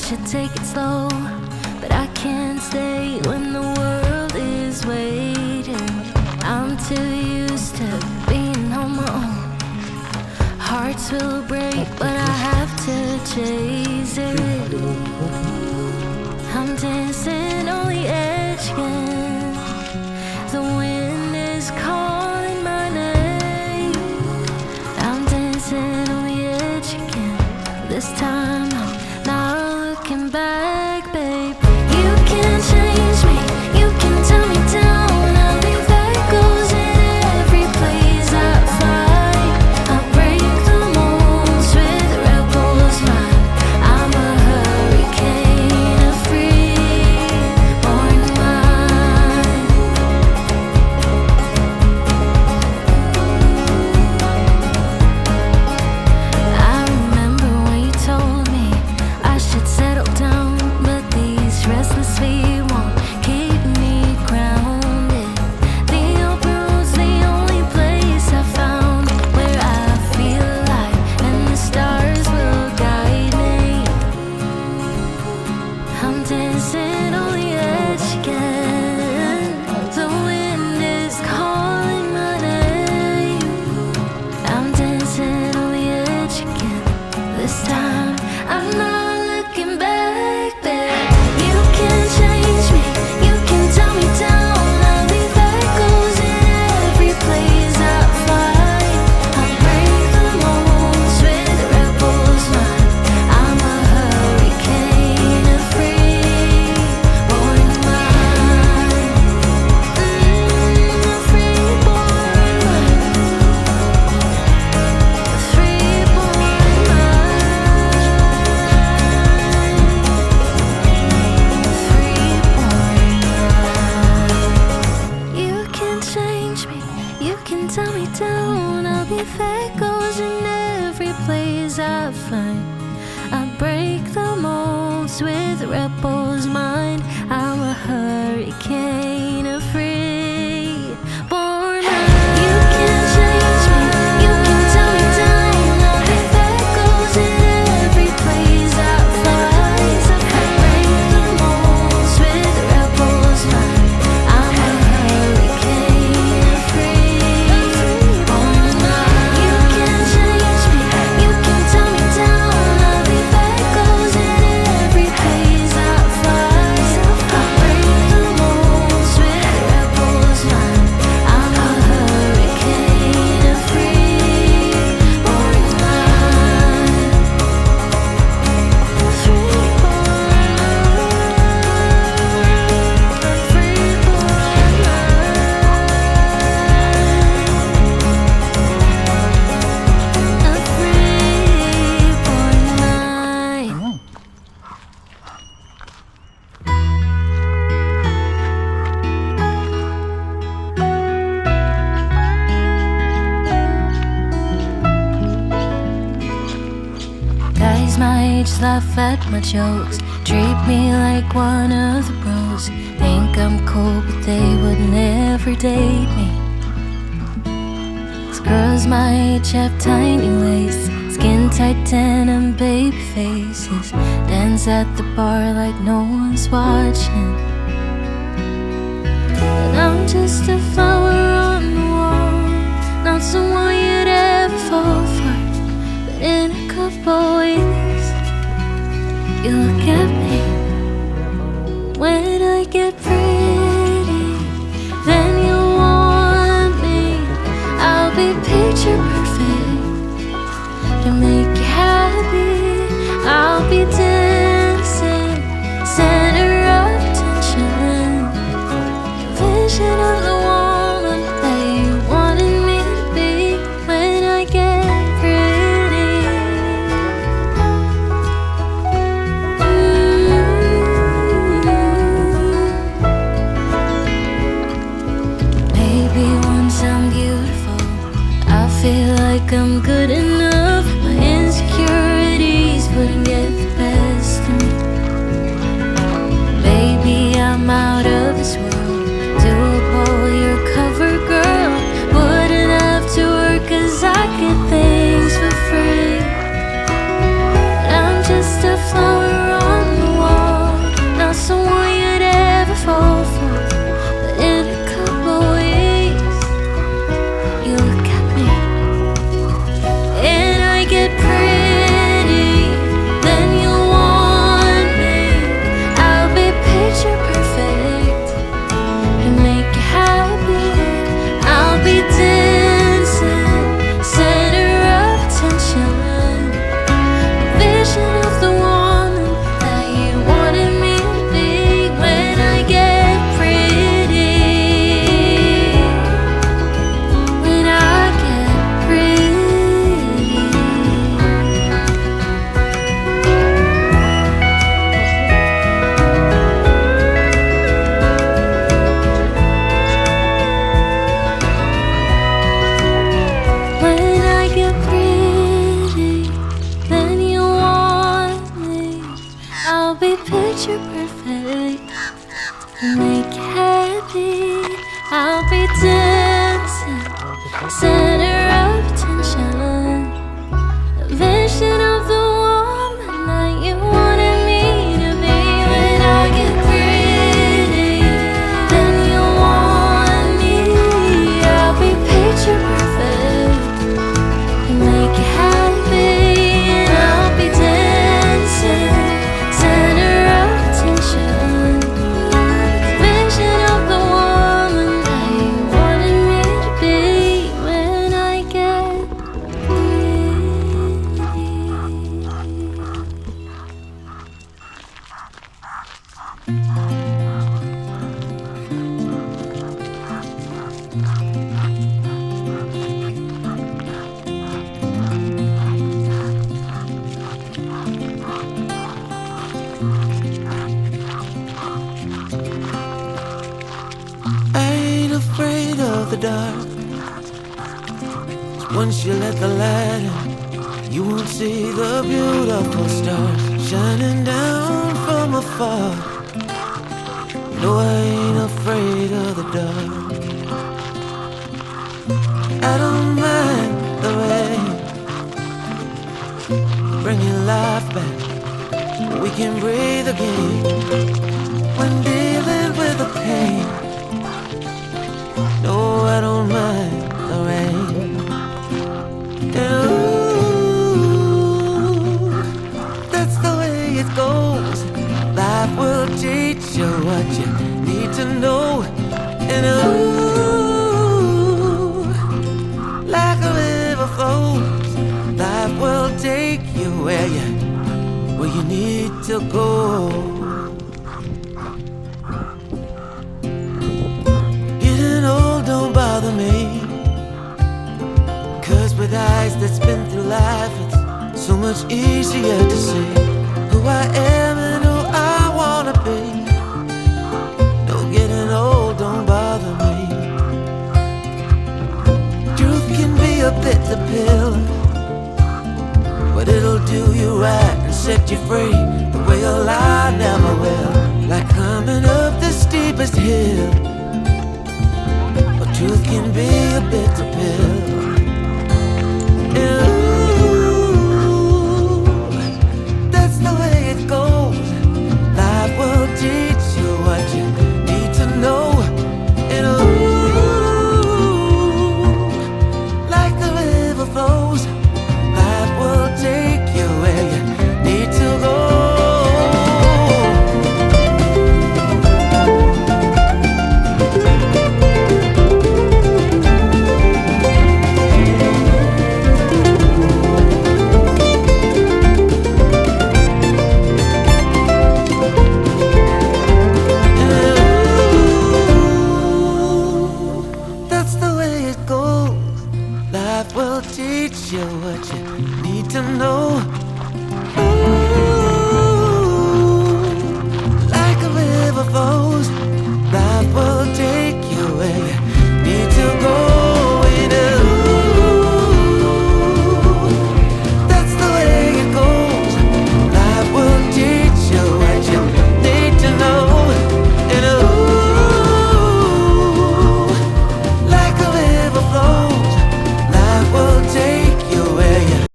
should take it slow, but I can't stay when the world is waiting. I'm too used to being on my own. Hearts will break, but I have to chase it. I'm dancing on the edge again. The wind is calling my name. I'm dancing on the edge again. This time I'm not looking back, babe. You can't change me, you can tell me down. I'll be echoes in every place I find. I break the molds with rebels mind. I'm a hurricane, a free-born mind. I remember when you told me I should settle down, but these restless feet won't keep me grounded. The open road's the only place I found where I feel alive, and the stars will guide me. I'm dancing on the edge again. The wind is calling my name. I'm dancing on the edge again. This time I'm not looking back, babe. You can't change me, you can tell me down. I'll leave echoes in every place I find. I break the molds with rebels mind. I'm a hurricane, a free-born mind. A free-born mind. A free-born mind. You can change me, you can tell me down. I'll be echoes in every place I find. I break the molds with rebels mind. I'm a hurricane, a free-born mind. You can change me, you can tell me down. I'll be echoes in every place I find. I break the molds with rebels mind. I'm a hurricane, a free-born mind. You can change me, you can tell me down. I'll be echoes in every place I find. I break the molds with rebels mind. I'm a hurricane, a free-born mind. Guys my age laugh at my jokes, treat me like one of the bros. Think I'm cool, but they would never date me. 'Cause girls my age have tiny waists, skin tight denim, baby faces, dance at the bar like no one's watching. And I'm just a flower on the wall, not someone you'd ever fall for. But in a couple weeks, you look at me. When I get pretty, then you want me. I'll be picture perfect to make you happy. I'll be dancing, center of attention, vision of the woman that you wanted me to be. When I get pretty, the dark. Once you let the light in, you won't see the beautiful stars shining down from afar. No, I ain't afraid of the dark. I don't mind the rain, bring your life back. We can breathe again when dealing with the pain. No, I don't mind the rain. And ooh, that's the way it goes. Life will teach you what you need to know. And ooh, like a river flows, life will take you where you need to go. Getting old don't bother me, 'cause with eyes that's been through life, it's so much easier to see who I am and who I wanna be. No, getting old don't bother me. Truth can be a bitter pill, but it'll do you right and set you free the way a lie never will. Like climbing up the steepest hill, but truth can be a bitter pill. And ooh, that's the way it goes. Life will teach you what you need to know. And ooh, like the river flows, life will take you where you need to go. That's the way it goes. Life will teach you what you need to know. Ooh, like a river flows,